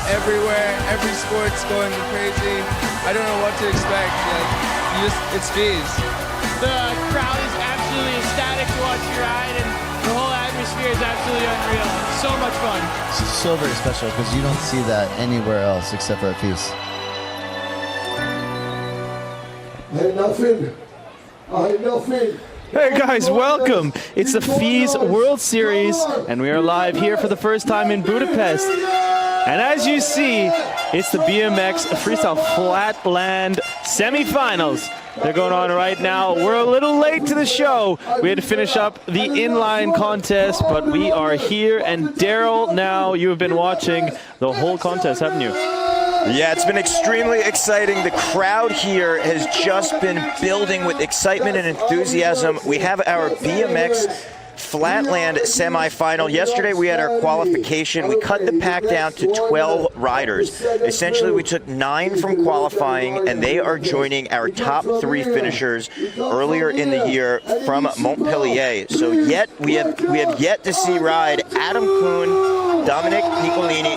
everywhere. Every sport's going crazy. I don't know what to expect. Like, it's FISE. The crowd is absolutely ecstatic to watch you ride, and the whole atmosphere is absolutely unreal. So much fun. It's so very special because you don't see that anywhere else except for at FISE. Hey guys, welcome! It's the FISE World Series, and we are live here for the first time in Budapest. And as you see, it's the BMX Freestyle Flatland semifinals. They're going on right now. We're a little late to the show. We had to finish up the inline contest, but we are here. And Daryl, now you have been watching the whole contest, haven't you? Yeah, it's been extremely exciting. The crowd here has just been building with excitement and enthusiasm. We have our BMX Flatland semifinal. Yesterday we had our qualification. We cut the pack down to 12 riders. Essentially we took 9 from qualifying, and they are joining our top 3 finishers earlier in the year from Montpellier. So we have yet to see ride Adam Kuhn, Dominic Piccolini,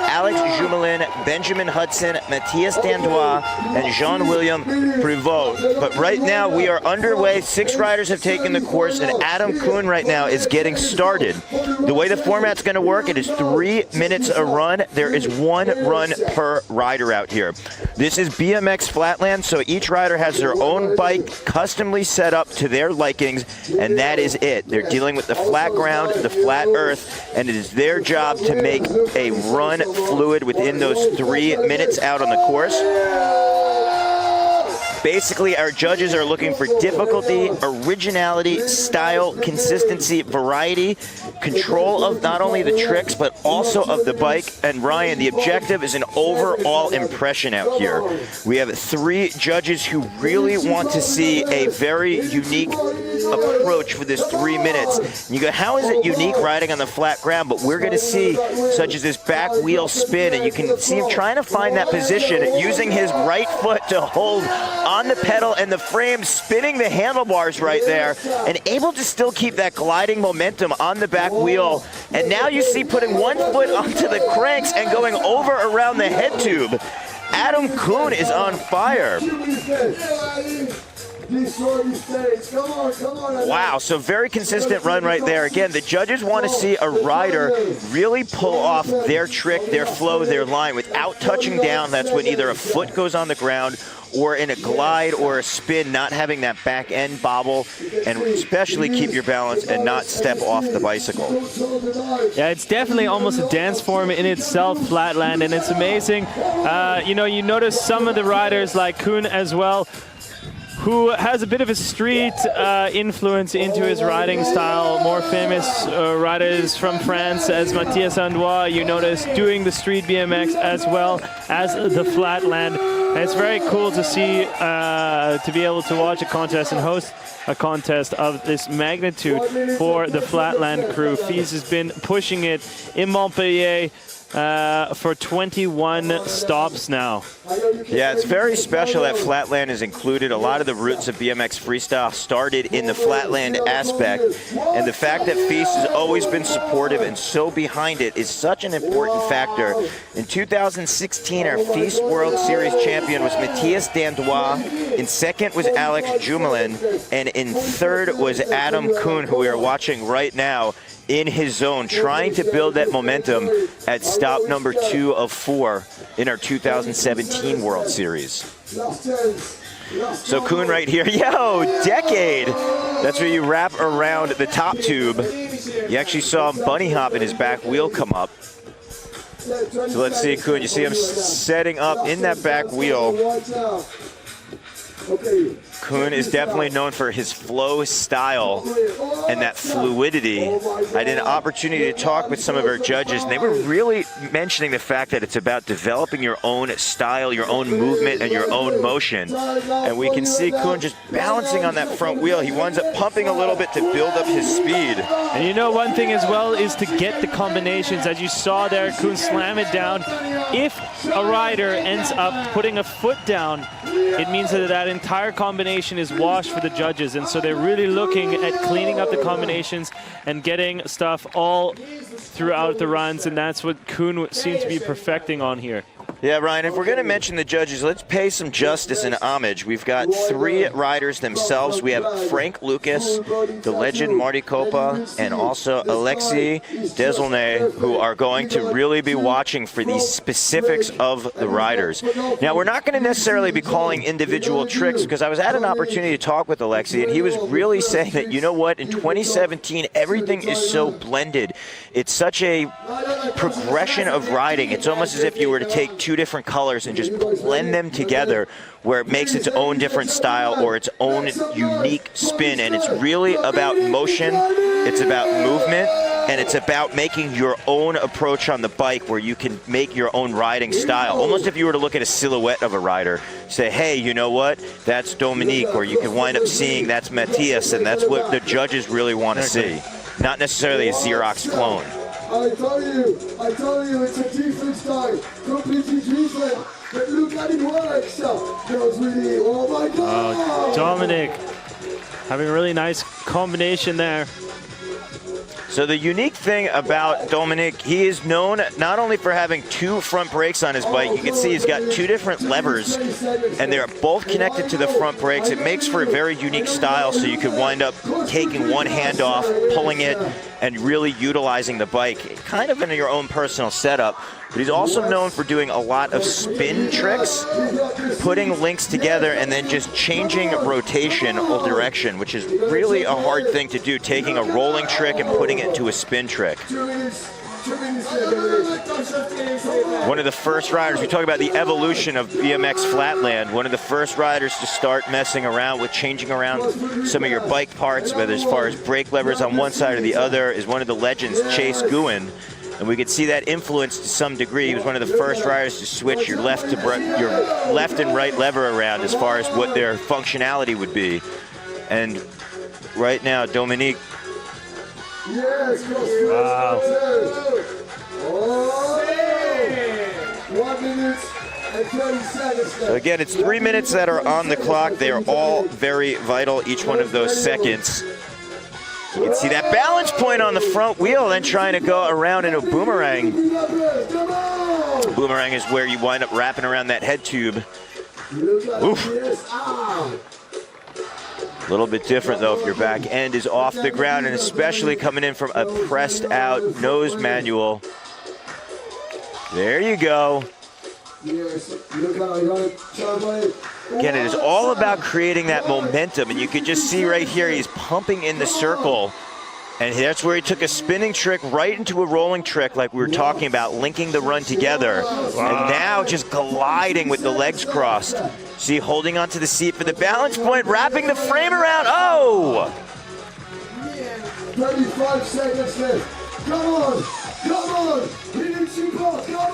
Alex Jus M'lynn, Benjamin Hudson, Mattias De Noir, and Jean-William Prévost. But right now we are underway. 6 riders have taken the course, and Adam Kuhn right now is getting started. The way the format's going to work, it is 3 minutes a run. There is 1 run per rider out here. This is BMX Flatland, so each rider has their own bike customly set up to their likings, and that is it. They're dealing with the flat ground, the flat earth, and it is their job to make a run fluid within those 3 minutes out on the course. Basically, our judges are looking for difficulty, originality, style, consistency, variety, control of not only the tricks, but also of the bike. And Ryan, the objective is an overall impression out here. We have 3 judges who really want to see a very unique approach for this 3 minutes. And you go, how is it unique riding on the flat ground? But we're going to see, such as this back wheel spin, and you can see him trying to find that position, using his right foot to hold on the pedal and the frame, spinning the handlebars right there, and able to still keep that gliding momentum on the back wheel. And now you see putting 1 foot onto the cranks and going over around the head tube. Adam Kuhn is on fire. Wow, so very consistent run right there. Again, the judges want to see a rider really pull off their trick, their flow, their line without touching down. That's when either a foot goes on the ground or in a glide or a spin, not having that back end bobble, and especially keep your balance and not step off the bicycle. Yeah, it's definitely almost a dance form in itself, Flatland, and it's amazing. You notice some of the riders like Kuhn as well, who has a bit of a street influence into his riding style. More famous riders from France as Mattias De Noir, you notice, doing the street BMX as well as the Flatland. And it's very cool to see, to be able to watch a contest and host a contest of this magnitude for the Flatland crew. FISE has been pushing it in Montpellier for 21 stops now. Yeah, it's very special that Flatland is included. A lot of the roots of BMX Freestyle started in the Flatland aspect, and the fact that FISE has always been supportive and so behind it is such an important factor. In 2016, our FISE World Series champion was Mattias De Noir. In second was Alex Jus M'lynn, and in third was Adam Kuhn, who we are watching right now in his zone, trying to build that momentum at stop number 2 of 4 in our 2017 World Series. So Kuhn right here, yo, decade. That's where you wrap around the top tube. You actually saw him bunny hop and his back wheel come up. So let's see Kuhn, you see him setting up in that back wheel. Kuhn is definitely known for his flow style and that fluidity. I had an opportunity to talk with some of our judges, and they were really mentioning the fact that it's about developing your own style, your own movement, and your own motion. And we can see Kuhn just balancing on that front wheel. He winds up pumping a little bit to build up his speed. And you know, one thing as well is to get the combinations. As you saw there, Kuhn slam it down. If a rider ends up putting a foot down, it means that that entire combination is washed for the judges. And so they're really looking at cleaning up the combinations and getting stuff all throughout the runs. And that's what Kuhn seemed to be perfecting on here. Yeah, Ryan, if we're going to mention the judges, let's pay some justice and homage. We've got 3 riders themselves. We have Frank Lucas, the legend Marty Kopa, and also Alexis Desolnay, who are going to really be watching for the specifics of the riders. Now, we're not going to necessarily be calling individual tricks, because I was at an opportunity to talk with Alexis, and he was really saying that, you know what, in 2017, everything is so blended. It's such a progression of riding. It's almost as if you were to take 2 different colors and just blend them together, where it makes its own different style or its own unique spin. And it's really about motion, it's about movement, and it's about making your own approach on the bike, where you can make your own riding style. Almost if you were to look at a silhouette of a rider, say, hey, you know what, that's Dominique, or you can wind up seeing that's Mattias, and that's what the judges really want to see, not necessarily a Xerox clone. I tell you, it's a different style, completely different. But look at it works. Goes really, oh my God. Dominic having a really nice combination there. So the unique thing about Dominic, he is known not only for having 2 front brakes on his bike. You can see he's got 2 different levers, and they're both connected to the front brakes. It makes for a very unique style, so you could wind up taking one hand off, pulling it, and really utilizing the bike, kind of in your own personal setup. But he's also known for doing a lot of spin tricks, putting links together, and then just changing rotation or direction, which is really a hard thing to do, taking a rolling trick and putting it into a spin trick. One of the first riders, we talk about the evolution of BMX Flatland, one of the first riders to start messing around with changing around some of your bike parts, whether as far as brake levers on one side or the other, is one of the legends, Chase Guin. And we could see that influence to some degree. He was one of the first riders to switch your left and right lever around as far as what their functionality would be. And right now, Dominique. Wow. 1 minute and 30 seconds. So again, it's 3 minutes that are on the clock. They are all very vital, each one of those seconds. You can see that balance point on the front wheel, then trying to go around in a boomerang. Boomerang is where you wind up wrapping around that head tube. Oof. A little bit different though if your back end is off the ground, and especially coming in from a pressed out nose manual. There you go. Again, it is all about creating that momentum, and you can just see right here he's pumping in the circle, and that's where he took a spinning trick right into a rolling trick like we were talking about, linking the run together. Wow. And now just gliding with the legs crossed. See, holding onto the seat for the balance point, wrapping the frame around. Oh! 35 seconds left. Come on! Come on!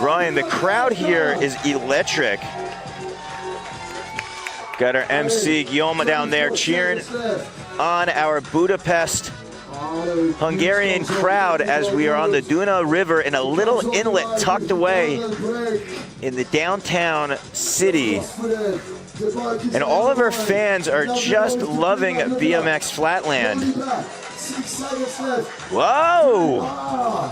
Ryan, the crowd here is electric. Got our MC Guillaume down there cheering on our Budapest Hungarian crowd as we are on the Duna River in a little inlet tucked away in the downtown city. And all of our fans are just loving BMX Flatland. Whoa!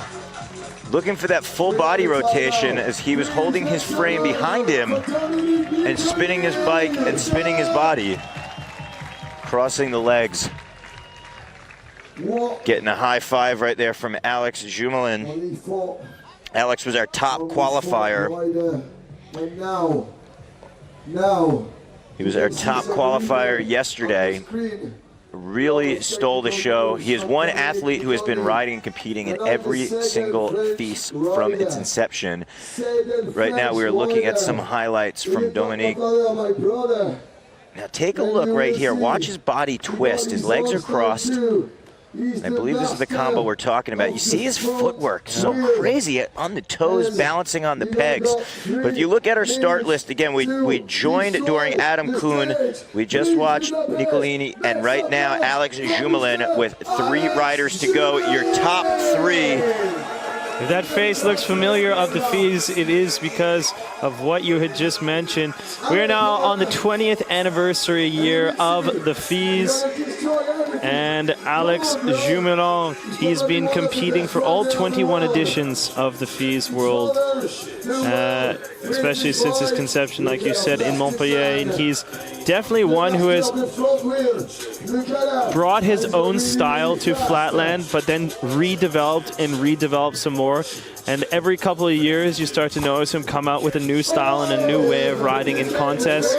Looking for that full body rotation as he was holding his frame behind him and spinning his bike and spinning his body. Crossing the legs. Getting a high five right there from Alex Jus M'lynn. Alex was our top qualifier. He was our top qualifier yesterday. Really stole the show. He is one athlete who has been riding and competing in every single FISE from its inception. Right now we are looking at some highlights from Dominique. Now take a look right here. Watch his body twist. His legs are crossed. I believe this is the combo we're talking about. You see his footwork, so crazy on the toes, balancing on the pegs. But if you look at our start list, again, we joined during Adam Kuhn. We just watched Nicolini, and right now Alex Jus M'lynn with 3 riders to go. Your top 3 If that face looks familiar of the FISE, it is because of what you had just mentioned. We are now on the 20th anniversary year of the FISE, and Alex Jus M'lynn, he's been competing for all 21 editions of the FISE World, especially since his conception, like you said, in Montpellier, and he's definitely one who has brought his own style to flatland, but then redeveloped some more. And every couple of years, you start to notice him come out with a new style and a new way of riding in contests.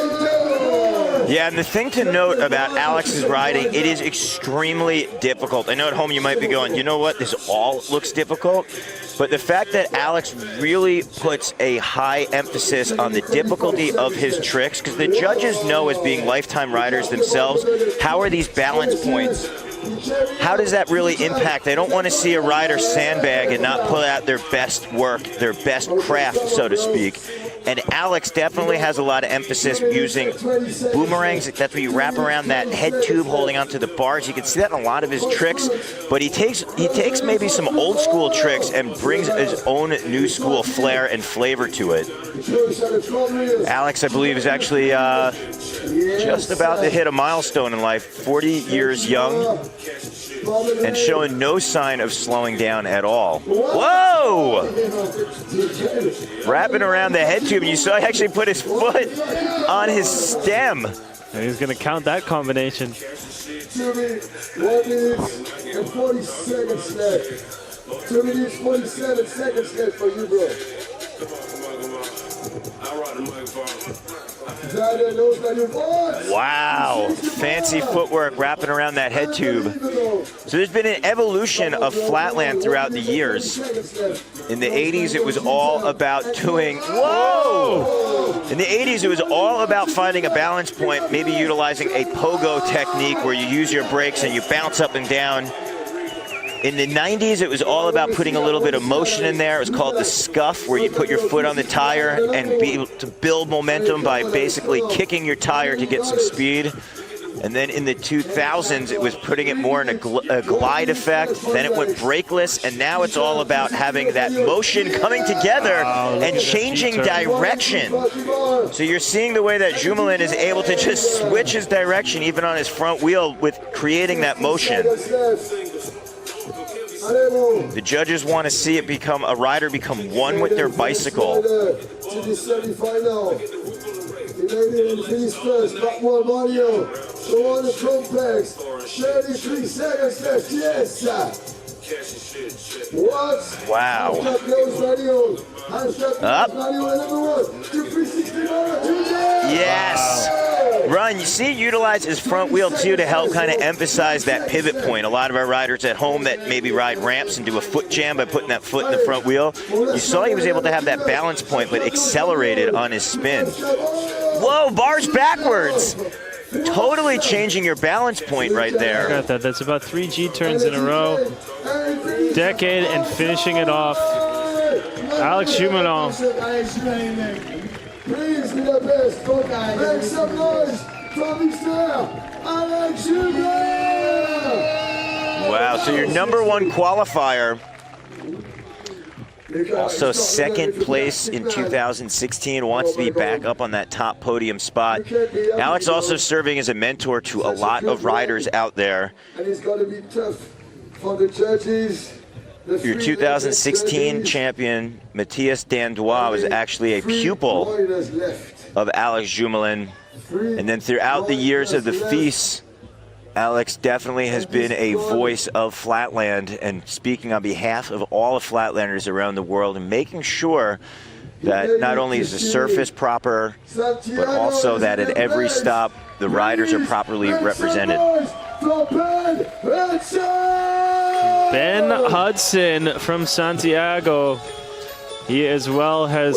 Yeah, and the thing to note about Alex's riding, it is extremely difficult. I know at home you might be going, you know what, this all looks difficult. But the fact that Alex really puts a high emphasis on the difficulty of his tricks, because the judges know, as being lifetime riders themselves, how are these balance points? How does that really impact? They don't want to see a rider sandbag and not put out their best work, their best craft, so to speak. And Alex definitely has a lot of emphasis using boomerangs. That's where you wrap around that head tube holding onto the bars. You can see that in a lot of his tricks, but he takes maybe some old school tricks and brings his own new school flair and flavor to it. Alex, I believe, is actually just about to hit a milestone in life, 40 years young, and showing no sign of slowing down at all. Whoa! Wrapping around the head tube, and you saw he actually put his foot on his stem. And he's going to count that combination. 2 minutes, 1 minute and 40 seconds left. 2 minutes, 47 seconds left for you, bro. Wow, fancy footwork wrapping around that head tube. So there's been an evolution of flatland throughout the years. In the 80s, it was all about doing, whoa! In the 80s, it was all about finding a balance point, maybe utilizing a pogo technique where you use your brakes and you bounce up and down. In the 90s, it was all about putting a little bit of motion in there. It was called the scuff, where you put your foot on the tire and be able to build momentum by basically kicking your tire to get some speed. And then in the 2000s, it was putting it more in a glide effect. Then it went brakeless, and now it's all about having that motion coming together and changing direction. So you're seeing the way that Jus M'lynn is able to just switch his direction, even on his front wheel, with creating that motion. The judges want to see it become a rider become one with their bicycle. To the semi-final. The finish first, back one Mario. Go on the complex. 33 seconds left. Yes, sir. What? Wow. Up. Yes. Run, you see, utilize his front wheel too to help kind of emphasize that pivot point. A lot of our riders at home that maybe ride ramps and do a foot jam by putting that foot in the front wheel. You saw he was able to have that balance point, but accelerated on his spin. Whoa, bars backwards. Totally changing your balance point right there. Got that. That's about 3 G turns in a row. Decade and finishing it off. Alex Jus M'lynn. Please be the best. Make some noise from Mr. Alex Jus M'lynn. Wow, so your #1 qualifier. Also second place in 2016, wants to be back up on that top podium spot. Alex also serving as a mentor to a lot of riders out there. And it's going to be tough for the judges. Your 2016 champion, Mattias De Noir, was actually a pupil of Alex Jus M'lynn. And then throughout the years of the FISE, Alex definitely has been a voice of flatland and speaking on behalf of all of flatlanders around the world and making sure that not only is the surface proper, but also that at every stop the riders are properly represented. Ben Hudson from Santiago. He as well has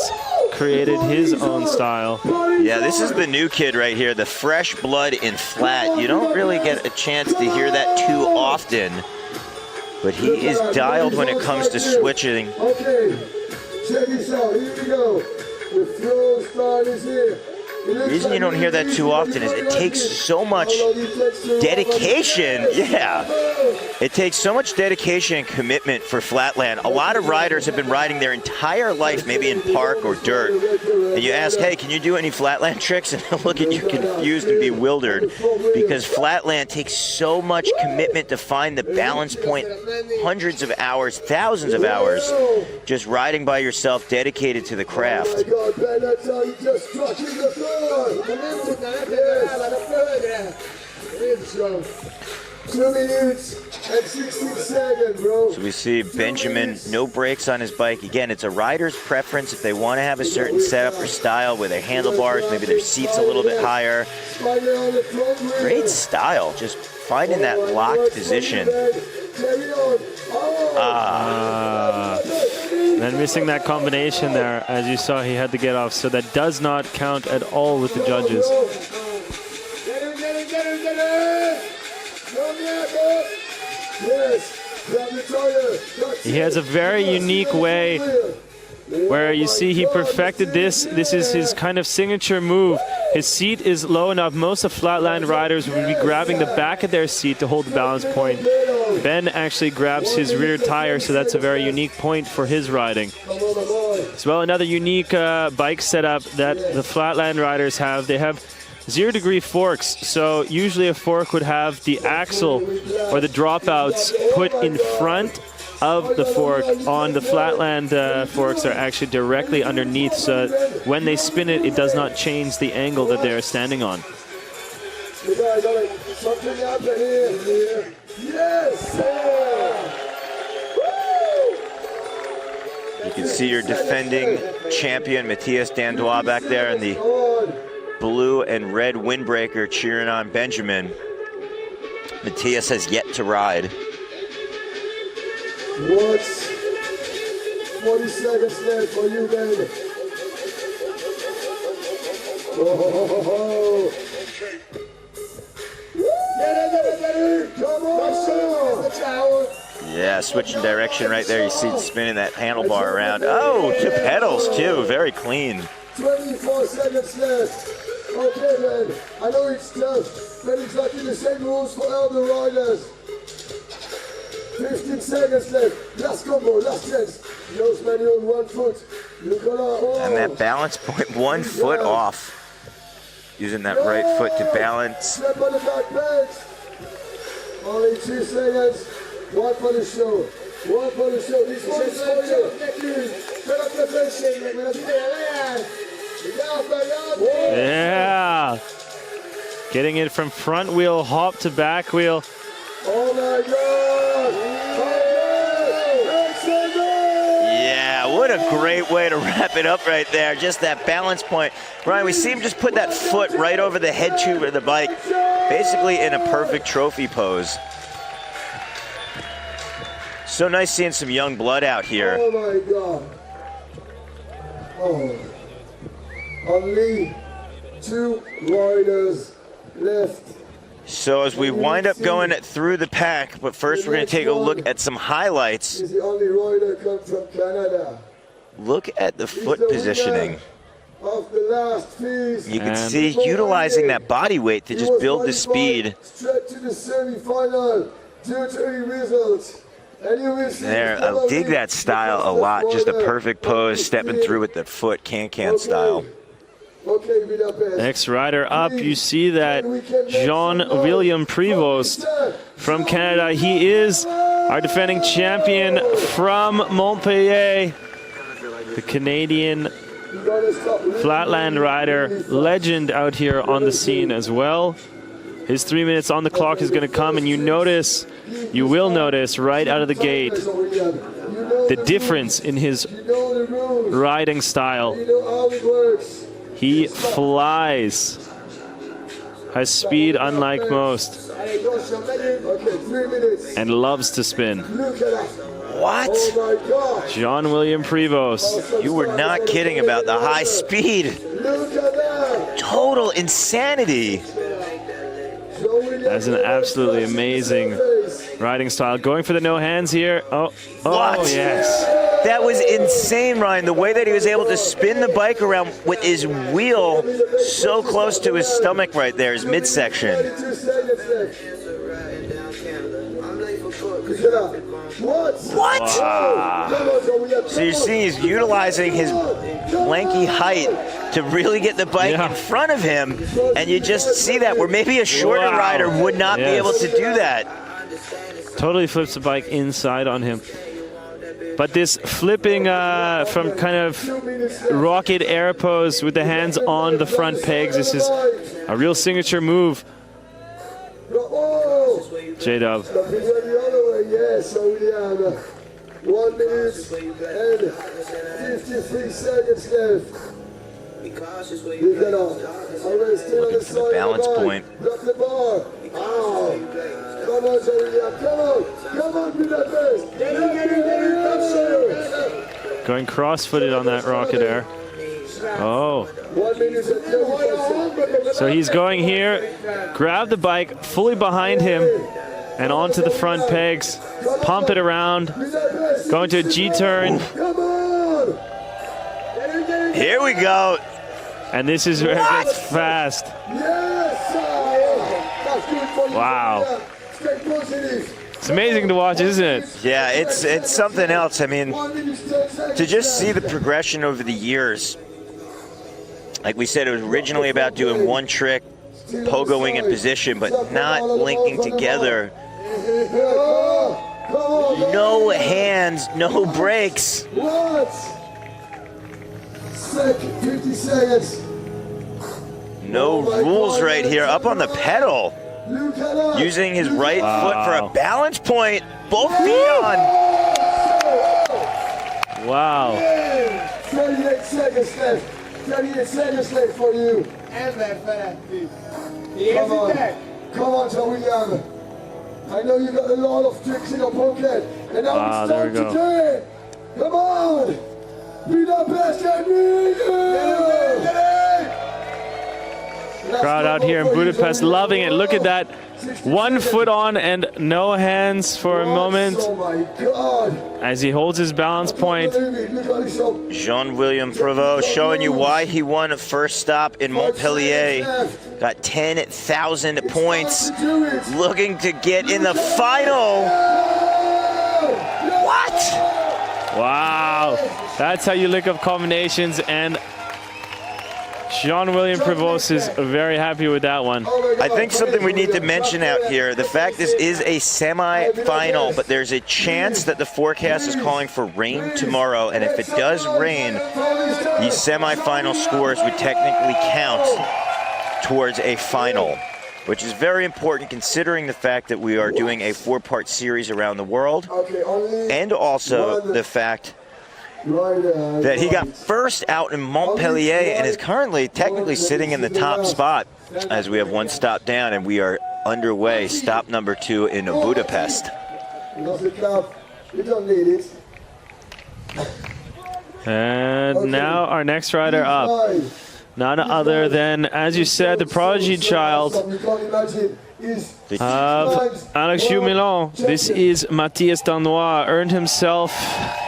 created his own style. Yeah, this is the new kid right here, the fresh blood in flat. You don't really get a chance to hear that too often, but he is dialed when it comes to switching. Okay, check this out, here we go. The flow start is here. The reason you don't hear that too often is it takes so much dedication. Yeah. It takes so much dedication and commitment for flatland. A lot of riders have been riding their entire life, maybe in park or dirt, and you ask, hey, can you do any flatland tricks? And they'll look at you confused and bewildered, because flatland takes so much commitment to find the balance point. Hundreds of hours, thousands of hours, just riding by yourself, dedicated to the craft. Oh my God, Ben, that's how you just struck in the floor. Yes. 2 minutes and 16 seconds, bro. So we see Benjamin, no brakes on his bike. Again, it's a rider's preference if they want to have a certain setup or style with their handlebars, maybe their seat's a little bit higher. Great style, just finding that locked position. Then missing that combination there. As you saw, he had to get off, so that does not count at all with the judges. He has a very unique way where you see he perfected this. This is his kind of signature move. His seat is low enough. Most of flatland riders would be grabbing the back of their seat to hold the balance point. Ben actually grabs his rear tire, so that's a very unique point for his riding. As well, another unique bike setup that the flatland riders have. They have 0-degree forks, so usually a fork would have the axle or the dropouts put in front of the fork. On the flatland forks are actually directly underneath, so when they spin it, it does not change the angle that they are standing on. You can see your defending champion, Mattias De Noir, back there in the blue and red windbreaker cheering on Benjamin. Mattias has yet to ride. What's 40 seconds left for you, baby? Oh. Come on! Yeah, switching direction right there. You see it spinning that handlebar around. Oh, 2 pedals too, very clean. 24 seconds left. Okay, man. I know it's tough, but exactly the same rules for all the riders. 15 seconds left. Last combo, last chance. Nose manual on 1 foot. And that balance point, 1 foot off. Using that right foot to balance. Step on the back pegs. Only 2 seconds. 1 for the show. 1 for the show. This one's for you. Put up the position. Yeah. Getting it from front wheel hop to back wheel. Oh my God. Yeah, what a great way to wrap it up right there. Just that balance point. Ryan, we see him just put that foot right over the head tube of the bike, basically in a perfect trophy pose. So nice seeing some young blood out here. Oh my God. Oh. Only 2 riders left. So as we wind up going through the pack, but first we're going to take a look at some highlights. He's the only rider come from Canada. Look at the foot positioning. Of the last FISE. You can see utilizing that body weight to just build the speed. Straight to the semi-final due to the results. There, I dig that style a lot. Just a perfect pose, stepping through with the foot, can-can style. Okay, Budapest. Next rider up, you see that Jean-William Prévost from Canada. He is our defending champion from Montpellier, the Canadian flatland rider, legend out here on the scene as well. His 3 minutes on the clock is going to come, and you will notice right out of the gate the difference in his riding style. He flies, has speed unlike most, and loves to spin. What? Jean-William Prévost. You were not kidding about the high speed. Total insanity. That's an absolutely amazing riding style. Going for the no hands here. Oh, What? yes. That was insane, Ryan. The way that he was able to spin the bike around with his wheel so close to his stomach right there, his midsection. What? Wow. So you're seeing he's utilizing his lanky height to really get the bike in front of him, and you just see that where maybe a shorter rider would not be able to do that. Totally flips the bike inside on him. But this flipping from kind of rocket air pose with the hands on the front pegs, this is a real signature move. J-Dub. Yes, so we have 1 minute and 53 seconds left. Leave that off. Already still on the side. Balance point. Drop the bar. Oh. Come on, William. Come on. Come on, be that best. Going cross-footed on that rocket air. Oh. 1 minute and 35 So he's going here, grab the bike fully behind him, and onto the front pegs, pump it around, going to a G-turn. Here we go. And this is where it gets fast. Wow. It's amazing to watch, isn't it? Yeah, it's something else. I mean, to just see the progression over the years. Like we said, it was originally about doing one trick, pogoing in position, but not linking together. No hands, no brakes. 50 seconds. No rules right here. Up on the pedal. Using his right foot for a balance point. Both feet on. Wow. 38 seconds left. 38 seconds left for you. Come on, Joe William. I know you got a lot of tricks in your pocket, and now it's time to do it. Come on, be the best and be Crowd out here in Budapest loving it. Look at that. 1 foot on and no hands for a moment as he holds his balance point. Jean-William Prévost showing you why he won a first stop in Montpellier. Got 10,000 points. Looking to get in the final. What? Wow. That's how you look up combinations, and Jean-William Prévost is very happy with that one. I think something we need to mention out here, the fact this is a semi-final, but there's a chance that the forecast is calling for rain tomorrow, and if it does rain, these semi-final scores would technically count towards a final, which is very important considering the fact that we are doing a 4-part series around the world, and also the fact that he got first out in Montpellier and is currently technically sitting in the top spot as we have 1 stop down and we are underway, stop number 2 in Budapest. And now our next rider up, none other than, as you said, the prodigy child of Alex Jus M'lynn. This is Mattias De Noir. Earned himself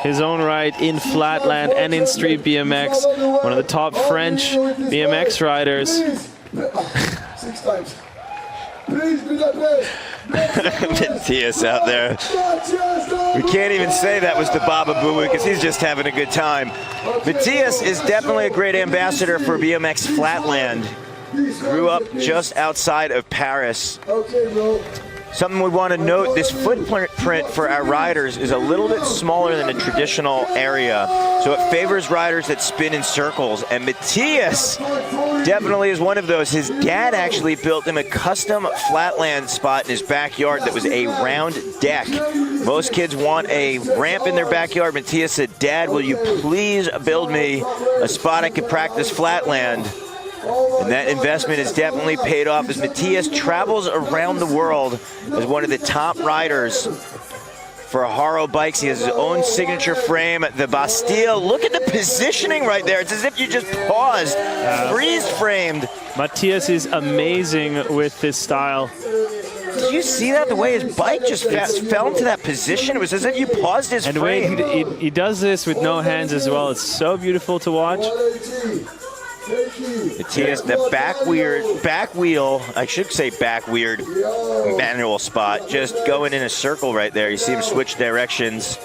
his own right in flatland and in street BMX. One of the top French BMX riders. 6 times. Please be the best. Mattias out there. We can't even say that was the Baba Boo because he's just having a good time. Mattias is definitely a great ambassador for BMX flatland. Grew up just outside of Paris. Okay, bro. Something we want to note, this footprint for our riders is a little bit smaller than a traditional area, so it favors riders that spin in circles, and Mattias definitely is one of those. His dad actually built him a custom flatland spot in his backyard that was a round deck. Most kids want a ramp in their backyard. Mattias said, "Dad, will you please build me a spot I could practice flatland?" And that investment has definitely paid off as Mattias travels around the world as one of the top riders for Haro bikes. He has his own signature frame, the Bastille. Look at the positioning right there. It's as if you just paused, freeze framed. Mattias is amazing with this style. Did you see that? The way his bike just fell into that position? It was as if you paused his And the way frame. he does this with no hands as well. It's so beautiful to watch. Mattias, the back wheel, I should say back weird manual spot, just going in a circle right there. You see him switch directions.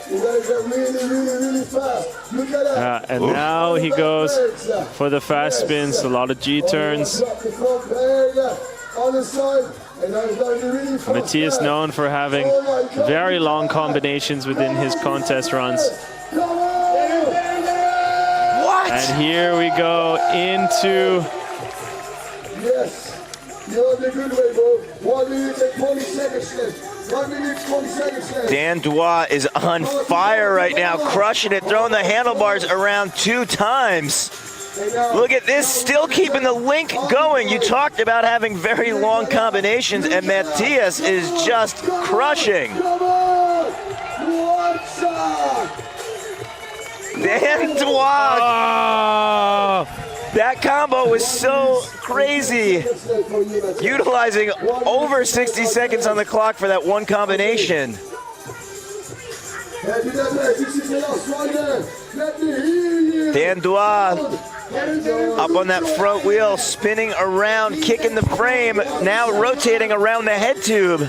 And now he goes for the fast spins, a lot of G-turns. Mattias known for having very long combinations within his contest runs. And here we go into... Yes, you're on the good way, bro. 1 minute and 20 seconds left. 1 minute, 20 seconds left. Dan Noir is on fire right now, crushing it, throwing the handlebars around 2 times. Look at this, still keeping the link going. You talked about having very long combinations, and Mattias is just crushing. Come on! What's up? Dan Noir! Oh! That combo was so crazy. Utilizing over 60 seconds on the clock for that one combination. Dan Noir up on that front wheel, spinning around, kicking the frame, now rotating around the head tube.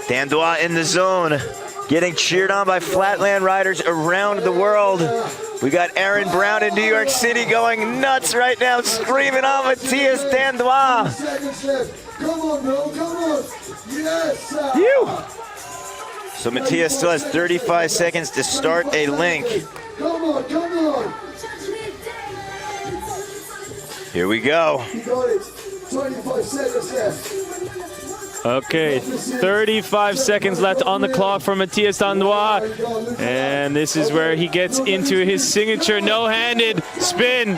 Dan Noir in the zone, getting cheered on by flatland riders around the world. We got Aaron Brown in New York City going nuts right now, screaming on Mattias De Noir. Come on, bro, come on. Yes, sir. So Mattias still has 35 seconds to start a link. Come on, come on. Here we go. You got it. 25 seconds left. Okay, 35 seconds left on the clock for Mattias De Noir. And this is where he gets into his signature no-handed spin.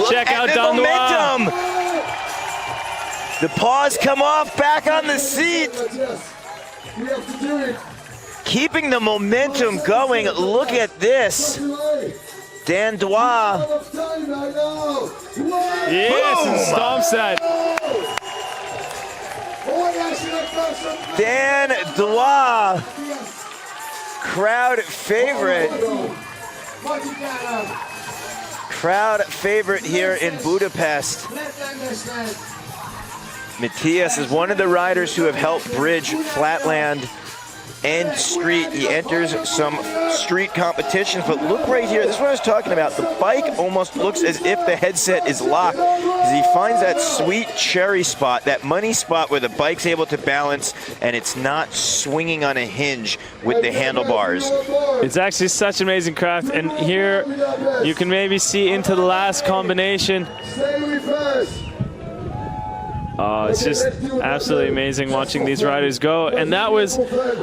Check out the De Noir. momentum. The paws come off, back on the seat. We have to do it. Keeping the momentum going. Look at this. Dan Noir. Yes, and stomps that. Dan Noir, crowd favorite. Crowd favorite here in Budapest. Mattias is one of the riders who have helped bridge flatland and street. He enters some street competitions, but look right here, this is what I was talking about. The bike almost looks as if the headset is locked, because he finds that sweet cherry spot, that money spot where the bike's able to balance and it's not swinging on a hinge with the handlebars. It's actually such amazing craft, and here you can maybe see into the last combination. Oh, it's just absolutely amazing watching these riders go. And that was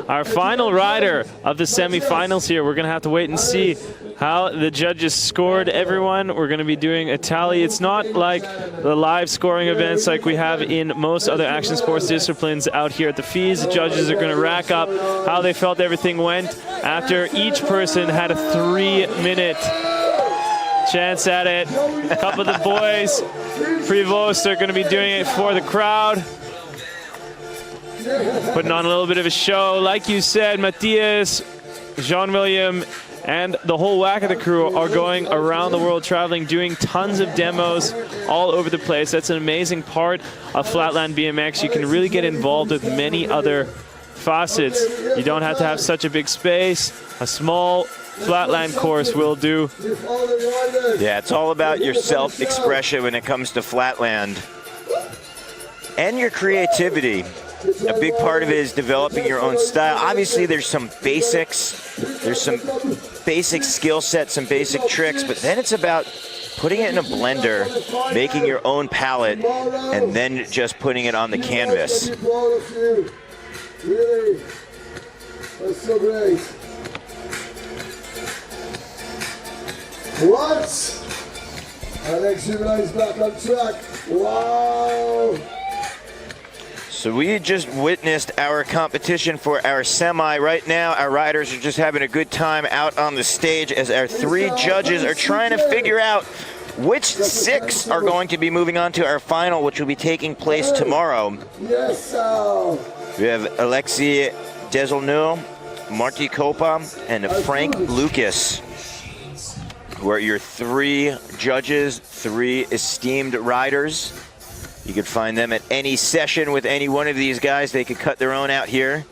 our final rider of the semifinals here. We're going to have to wait and see how the judges scored everyone. We're going to be doing a tally. It's not like the live scoring events like we have in most other action sports disciplines out here at the FISE. The judges are going to rack up how they felt everything went after each person had a 3-minute chance at it. A couple of the boys, Prevost, are going to be doing it for the crowd, putting on a little bit of a show. Like you said, Mattias, Jean-William, and the whole whack of the crew are going around the world traveling, doing tons of demos all over the place. That's an amazing part of Flatland BMX. You can really get involved with many other facets. You don't have to have such a big space. A small flatland course will do. Yeah, it's all about your self-expression when it comes to flatland. And your creativity. A big part of it is developing your own style. Obviously, there's some basics. There's some basic skill sets, some basic tricks, but then it's about putting it in a blender, making your own palette, and then just putting it on the canvas. Really? That's so great. What? Alex Jus M'lynn is back on track. Wow. So we just witnessed our competition for our semi. Right now, our riders are just having a good time out on the stage as our 3 judges are trying to figure out which 6 are going to be moving on to our final, which will be taking place tomorrow. Yes, sir. We have Alexis De Noir, Marty Kopa, and Frank Lucas, who are your 3 judges, 3 esteemed riders. You can find them at any session with any one of these guys. They could cut their own out here.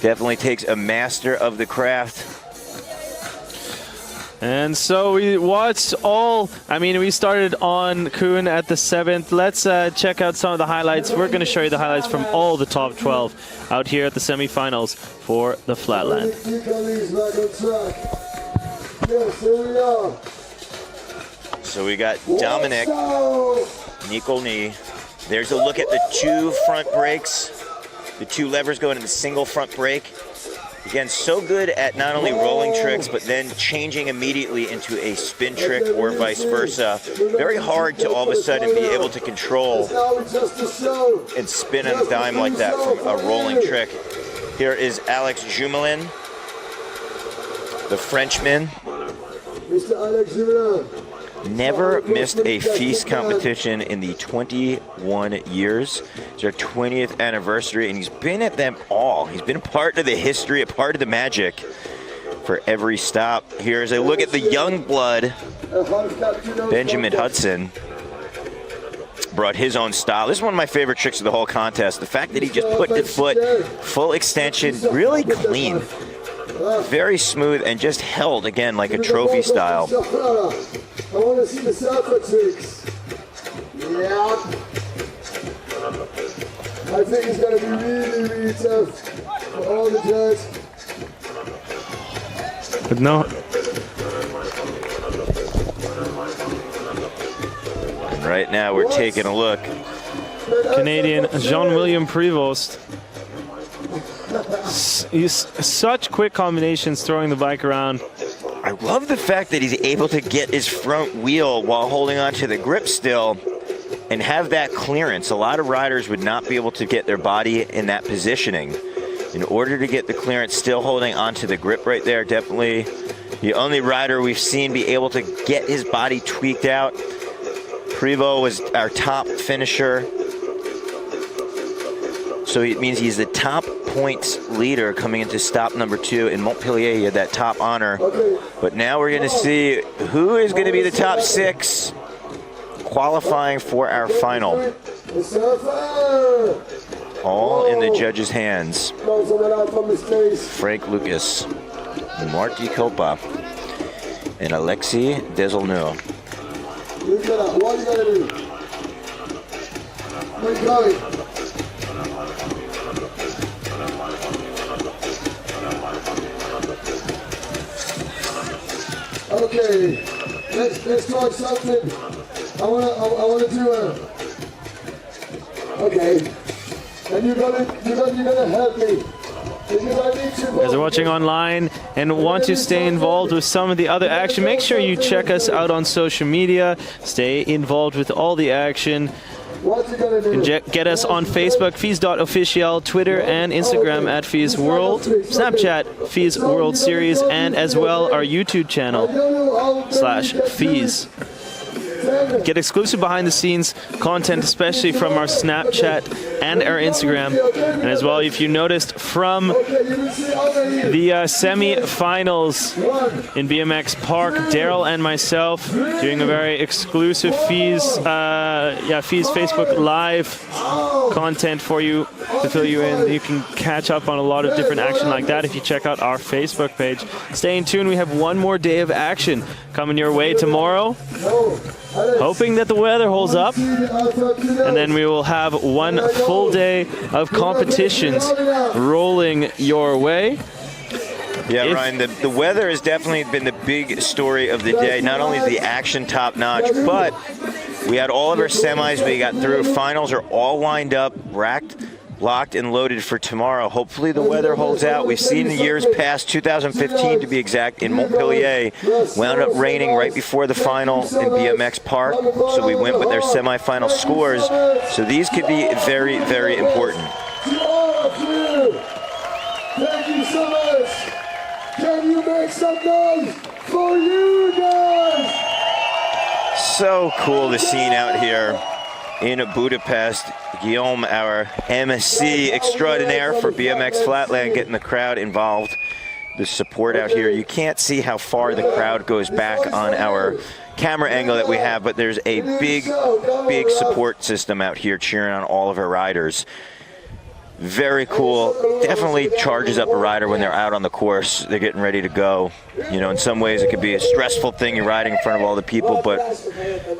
Definitely takes a master of the craft. And so we watched all, we started on Kuhn at the 7th. Let's check out some of the highlights. We're going to show you the highlights from all the top 12 out here at the semifinals for the Flatland. So we got Dominic Nikolny. There's a look at the 2 front brakes. The 2 levers going in the single front brake. Again, so good at not only rolling tricks, but then changing immediately into a spin trick or vice versa. Very hard to all of a sudden be able to control and spin on a dime like that from a rolling trick. Here is Alex Jus M'lynn, the Frenchman. Mr. Alex M'lynn. Never missed a FISE competition in the 21 years. It's our 20th anniversary, and he's been at them all. He's been a part of the history, a part of the magic for every stop. Here's a look at the young blood, Benjamin Hudson. Brought his own style. This is one of my favorite tricks of the whole contest. The fact that he just put the foot, full extension, really clean. Very smooth and just held, again, like a trophy style. I want to see the Surfer tricks. Yeah. I think it's going to be really, really tough for all the judges. But no. And right now we're taking a look. Canadian Jean-William Prevost. He's such quick combinations throwing the bike around. I love the fact that he's able to get his front wheel while holding onto the grip still and have that clearance. A lot of riders would not be able to get their body in that positioning. In order to get the clearance still holding onto the grip right there, definitely the only rider we've seen be able to get his body tweaked out. Prevost was our top finisher. So it means he's the top points leader coming into stop number 2 in Montpellier. He had that top honor. But now we're going to see who is going to be the top 6 qualifying for our final. All in the judges' hands. Frank Lucas, Marty Kopa, and Alexis De Noir. What you gotta do? Where you going? Okay, let's try something. I wanna do a. Okay, and you're gonna help me. Because I need to. As you're watching online and want to stay involved with some of the other action, make sure you check us out on social media. Stay involved with all the action. What you gonna do? And get us on Facebook, FISE.official, Twitter and Instagram at FISE World, Snapchat, FISE World Series, and as well our YouTube channel /FISE. Get exclusive behind the scenes content, especially from our Snapchat and our Instagram. And as well, if you noticed from the semi-finals in BMX Park, Daryl and myself doing a very exclusive FISE Facebook Live content for you to fill you in. You can catch up on a lot of different action like that if you check out our Facebook page. Stay in tune. We have one more day of action coming your way tomorrow. Hoping that the weather holds up, and then we will have one full day of competitions rolling your way. Yeah, Ryan, the weather has definitely been the big story of the day. Not only is the action top-notch, but we had all of our semis we got through. Finals are all lined up, racked, locked, and loaded for tomorrow. Hopefully the weather holds out. We've seen in years past, 2015 to be exact, in Montpellier, wound up raining right before the final in BMX Park. So we went with their semifinal scores. So these could be very, very important. Thank you so much. Can you make some noise for you guys? So cool the scene out here. in Budapest. Guillaume, our MC extraordinaire for BMX Flatland, getting the crowd involved. The support out here. You can't see how far the crowd goes back on our camera angle that we have, but there's a big support system out here cheering on all of our riders. Very cool. Definitely charges up a rider when they're out on the course. They're getting ready to go. You know, in some ways it could be a stressful thing. You're riding in front of all the people, but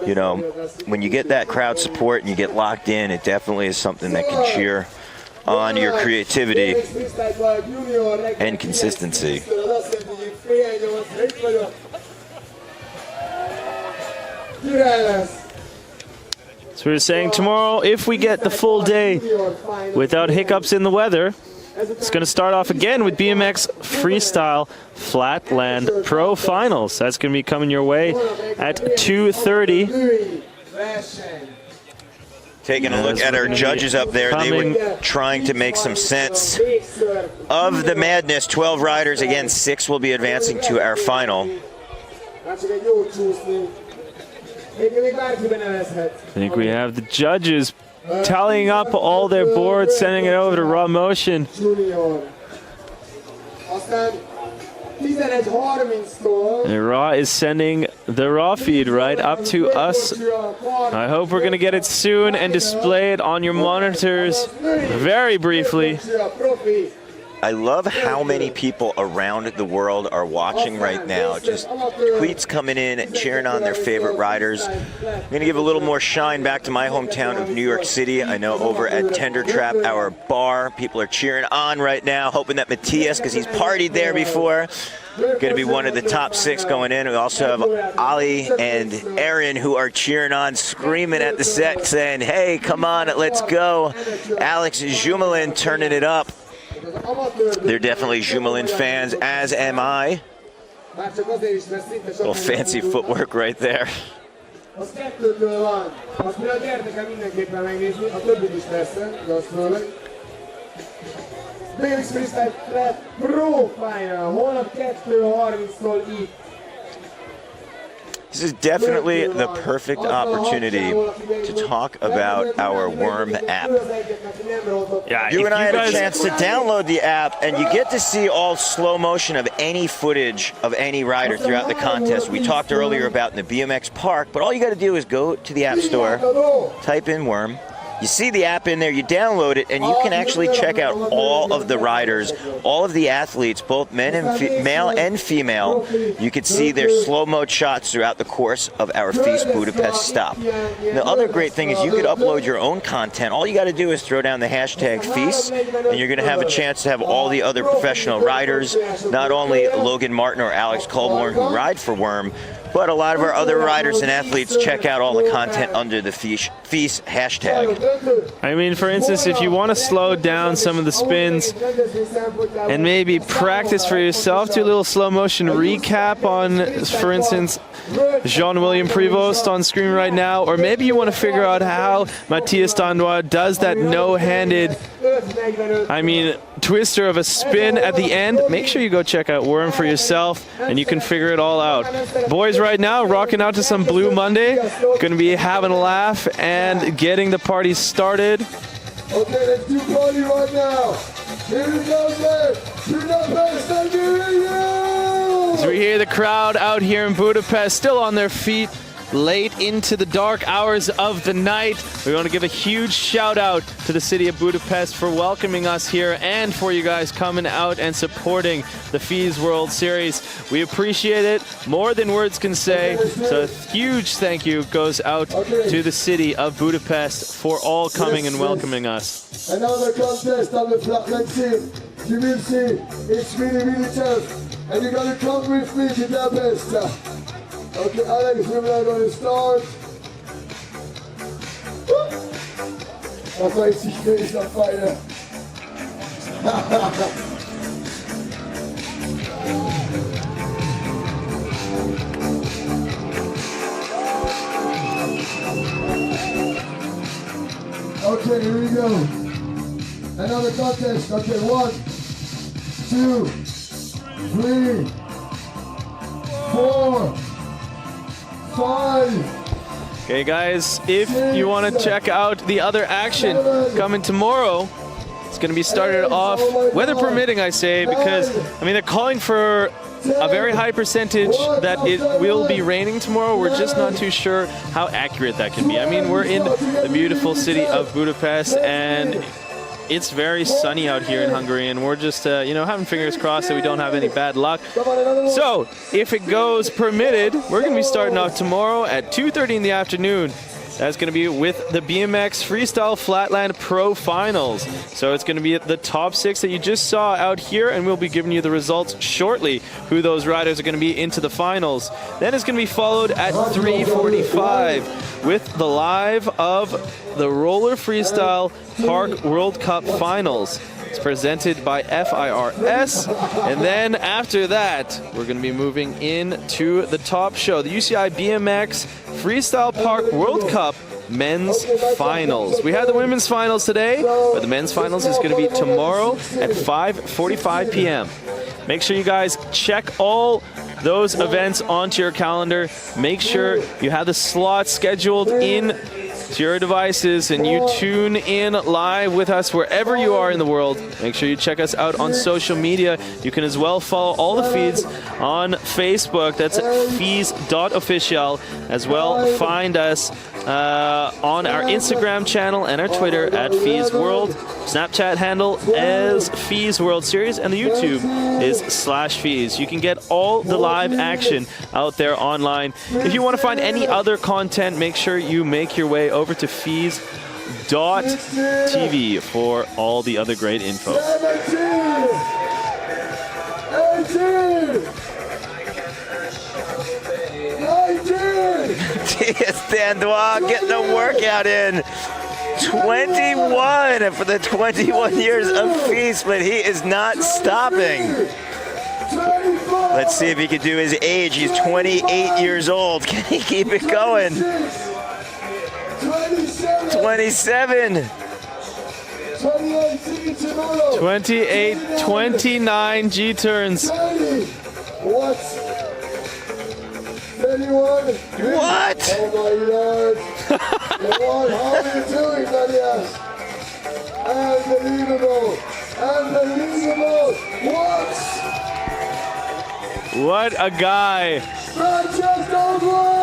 you know, when you get that crowd support and you get locked in, it definitely is something that can cheer on your creativity and consistency. So we were saying tomorrow, if we get the full day without hiccups in the weather, it's going to start off again with BMX Freestyle Flatland Pro Finals. That's going to be coming your way at 2:30. Taking a look at our judges up there, they were trying to make some sense of the madness. 12 riders, again, 6 will be advancing to our final. I think we have the judges tallying up all their boards, sending it over to Raw Motion. And Raw is sending the Raw feed right up to us. I hope we're going to get it soon and display it on your monitors very briefly. I love how many people around the world are watching right now. Just tweets coming in, cheering on their favorite riders. I'm going to give a little more shine back to my hometown of New York City. I know over at Tender Trap, our bar, people are cheering on right now, hoping that Mattias, because he's partied there before, going to be one of the top 6 going in. We also have Ali and Aaron who are cheering on, screaming at the set, saying, hey, come on, let's go. Alex Jus M'lynn turning it up. They're definitely Jus M'lynn fans, as am I. Little fancy footwork right there. BMX Freestyle Pro Final, holnap 2:30-tól itt. This is definitely the perfect opportunity to talk about our Worm app. Yeah, you and I had a chance to download the app, and you get to see all slow motion of any footage of any rider throughout the contest. We talked earlier about in the BMX park, but all you got to do is go to the App Store, type in Worm. You see the app in there, you download it, and you can actually check out all of the riders, all of the athletes, both male and female. You can see their slow-mo shots throughout the course of our FISE Budapest stop. And the other great thing is you could upload your own content. All you got to do is throw down the hashtag FISE, and you're going to have a chance to have all the other professional riders, not only Logan Martin or Alex Colborn who ride for Worm, but a lot of our other riders and athletes check out all the content under the FISE hashtag. I mean, for instance, if you want to slow down some of the spins and maybe practice for yourself, do a little slow motion recap on, for instance, Jean-William Prevost on screen right now, or maybe you want to figure out how Mattias De Noir does that no-handed, twister of a spin at the end. Make sure you go check out Worm for yourself, and you can figure it all out. Boys right now rocking out to some Blue Monday, going to be having a laugh and getting the party started. Okay, let's do party right now. Here we go, man. Budapest, I hear you. As we hear the crowd out here in Budapest still on their feet late into the dark hours of the night. We want to give a huge shout out to the city of Budapest for welcoming us here and for you guys coming out and supporting the FISE World Series. We appreciate it more than words can say. So a huge thank you goes out to the city of Budapest for all coming and welcoming us. Another contest on the flatland scene. You will see it's really, really tough. And you're going to come with me to Budapest. Okay, Alex, we're now going to start. Das war jetzt nicht schwierig nach beide. Okay, here we go. Another contest. Okay, 1, 2, 3, 4, 5. Okay, guys, if you want to check out the other action coming tomorrow, it's going to be started off, weather permitting, I say, because, I mean, they're calling for a very high percentage that it will be raining tomorrow. We're just not too sure how accurate that can be. I mean, we're in the beautiful city of Budapest, and it's very sunny out here in Hungary, and we're just, you know, having fingers crossed that we don't have any bad luck. So, if it goes permitted, we're going to be starting off tomorrow at 2:30 in the afternoon. That's going to be with the BMX Freestyle Flatland Pro Finals. So it's going to be the top 6 that you just saw out here, and we'll be giving you the results shortly, who those riders are going to be into the finals. Then it's going to be followed at 3:45 with the live of the Roller Freestyle Park World Cup Finals. It's presented by FIRS, and then after that, we're going to be moving into the top show, the UCI BMX Freestyle Park World Cup Men's Finals. We had the women's finals today, but the men's finals is going to be tomorrow at 5:45 p.m. Make sure you guys check all those events onto your calendar. Make sure you have the slots scheduled in to your devices, and you tune in live with us wherever you are in the world. Make sure you check us out on social media. You can as well follow all the feeds on Facebook. That's FISE.official. As well, find us on our Instagram channel and our Twitter at FISE World. Snapchat handle as FISE World Series, and the YouTube is /FISE. You can get all the live action out there online. If you want to find any other content, make sure you make your way over to FISE.tv for all the other great info. 18! Mattias De Noir getting the workout in. 21 for the 21 years of FISE, but he is not stopping. Let's see if he can do his age. He's 28 years old. Can he keep it going? 27. 28, 29 G-turns. What? 31? What? Oh my Lord. Lord, how are you doing, Mattias? Unbelievable. Unbelievable. What? What a guy. Mattias De Noir!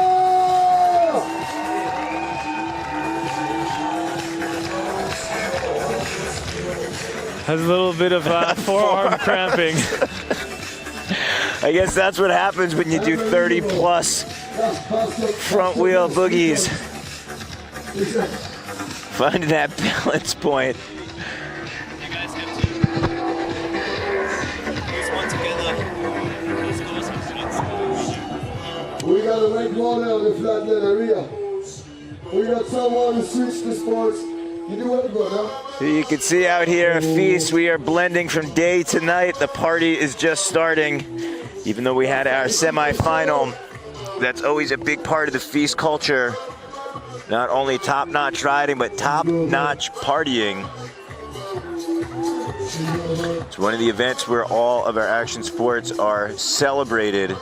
Has a little bit of forearm cramping. I guess that's what happens when you do 30 plus front wheel boogies. Finding that balance point. You guys have to use one together. We got a rank one on the flatland area. We got someone who switched the sports. You do what good, huh? You can see out here at FISE, we are blending from day to night. The party is just starting. Even though we had our semi-final, that's always a big part of the FISE culture. Not only top-notch riding, but top-notch partying. It's one of the events where all of our action sports are celebrated.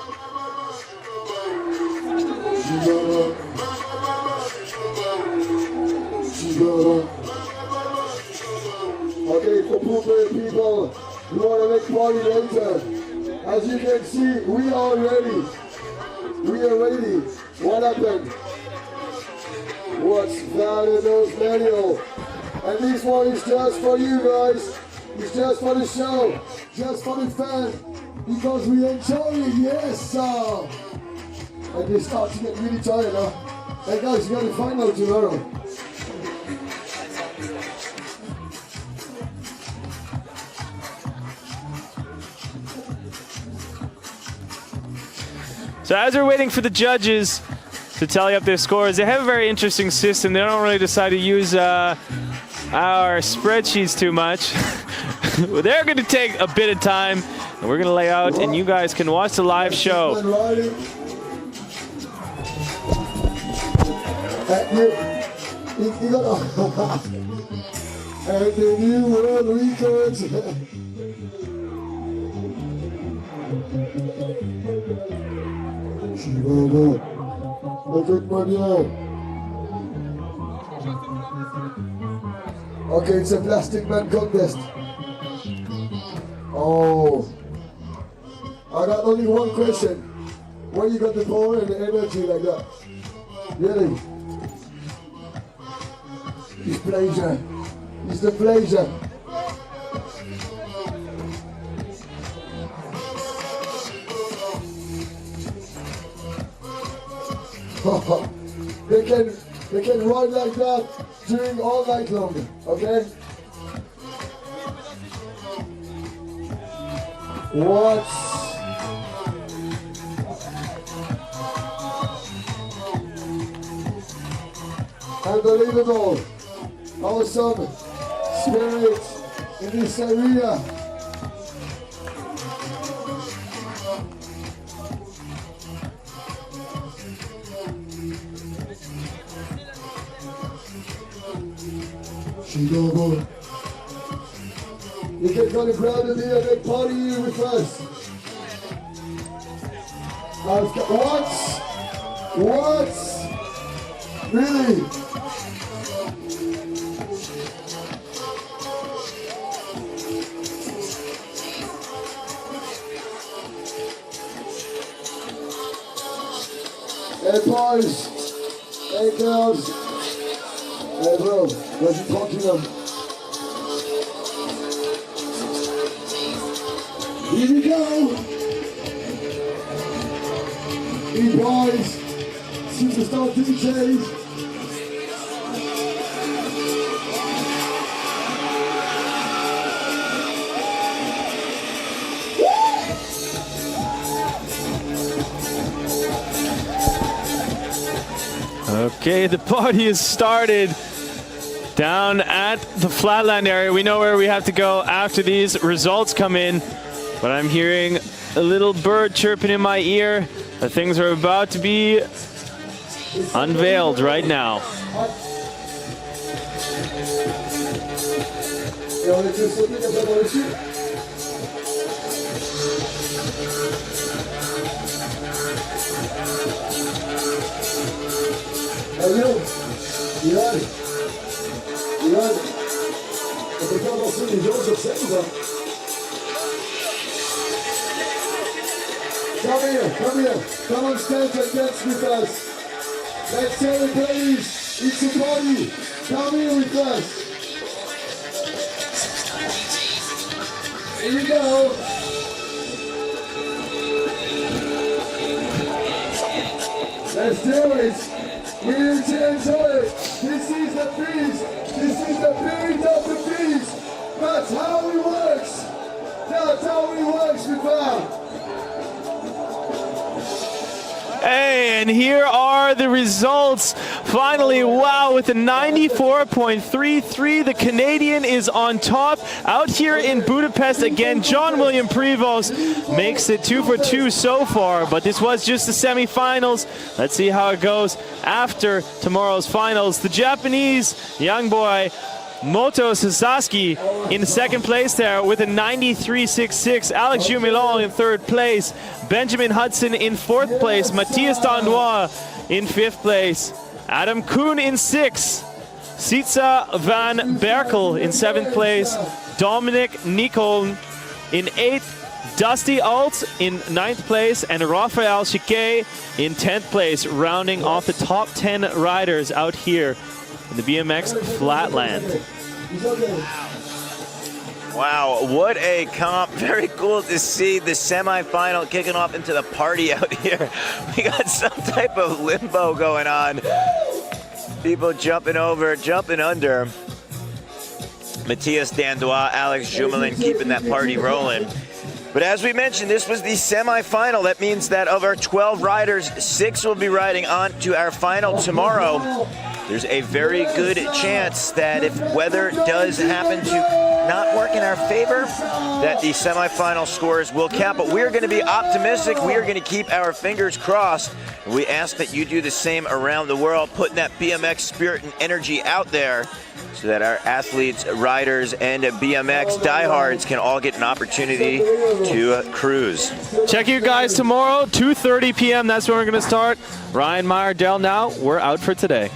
Okay, for people who want to make party later, as you can see, we are ready. We are ready. What happened? What's that in those manual? And this one is just for you guys. It's just for the show, just for the fun, because we enjoy it, yes, sir. And they start to get really tired, huh? Hey guys, you got the final tomorrow. So as we're waiting for the judges to tally up their scores, they have a very interesting system. They don't really decide to use our spreadsheets too much. They're going to take a bit of time, and we're going to lay out, and you guys can watch the live show. And the new world records. Écoute-moi bien. Okay, it's a plastic man contest. Oh. I got only one question. Where you got the power and the energy like that? Really? It's pleasure. It's the pleasure. they can run like that during all night long, okay? What? Unbelievable. Awesome spirit in this area. Chicago. You can go to the crowd in here and they party with us. I've got what? Really? Hey boys, hey girls, hey bro, what you talking about? Here we go. Hey boys, superstar DJs. Okay, the party has started down at the Flatland area. We know where we have to go after these results come in, but I'm hearing a little bird chirping in my ear that things are about to be unveiled right now. Allô, Yann, on peut faire danser les gens sur scène ou pas? Come here, come on stage and dance with us. Let's celebrate, it's a party, come here with us. Here you go. Let's do it. We're here to enjoy it. This is the feast. This is the spirit of the feast. That's how it works. That's how it works, people. Hey, and here are the results. Finally, wow, with a 94.33, the Canadian is on top. Out here in Budapest again, Jean-William Prevost makes it 2 for 2 so far, but this was just the semifinals. Let's see how it goes after tomorrow's finals. The Japanese young boy, Moto Sasaki in second place there with a 93.66. Alex Jus M'lynn in third place. Benjamin Hudson in fourth place. Mattias De Noir in fifth place. Adam Kuhn in sixth. Sitza van Berkel in seventh place. Dominic Nicol in eighth. Dusty Alt in ninth place. And Raphael Chiquet in 10th place, rounding off the top 10 riders out here in the BMX Flatland. Wow, what a comp. Very cool to see the semifinal kicking off into the party out here. We got some type of limbo going on. People jumping over, jumping under. Mattias De Noir, Alex Jus M'lynn keeping that party rolling. But as we mentioned, this was the semifinal. That means that of our 12 riders, 6 will be riding on to our final tomorrow. There's a very good chance that if weather does happen to not work in our favor, that the semifinal scores will count. But we're going to be optimistic. We are going to keep our fingers crossed. We ask that you do the same around the world, putting that BMX spirit and energy out there so that our athletes, riders, and BMX diehards can all get an opportunity to cruise. Check you guys tomorrow, 2:30 p.m. That's when we're going to start. Ryan Meyer, Dell now. We're out for today.